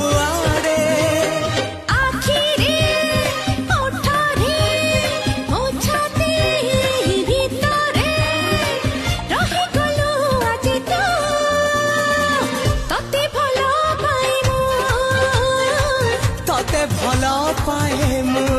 ସବୁଆଡେ ଆଖିରେ ଓଠରେ ମୋ ଛାତି ଭିତରେ ରହିଗଲୁ ଆଜି ତୁ ତତେ ଭଲ ପାଏ ମୁଁ ତତେ ଭଲ ପାଏ ମୁଁ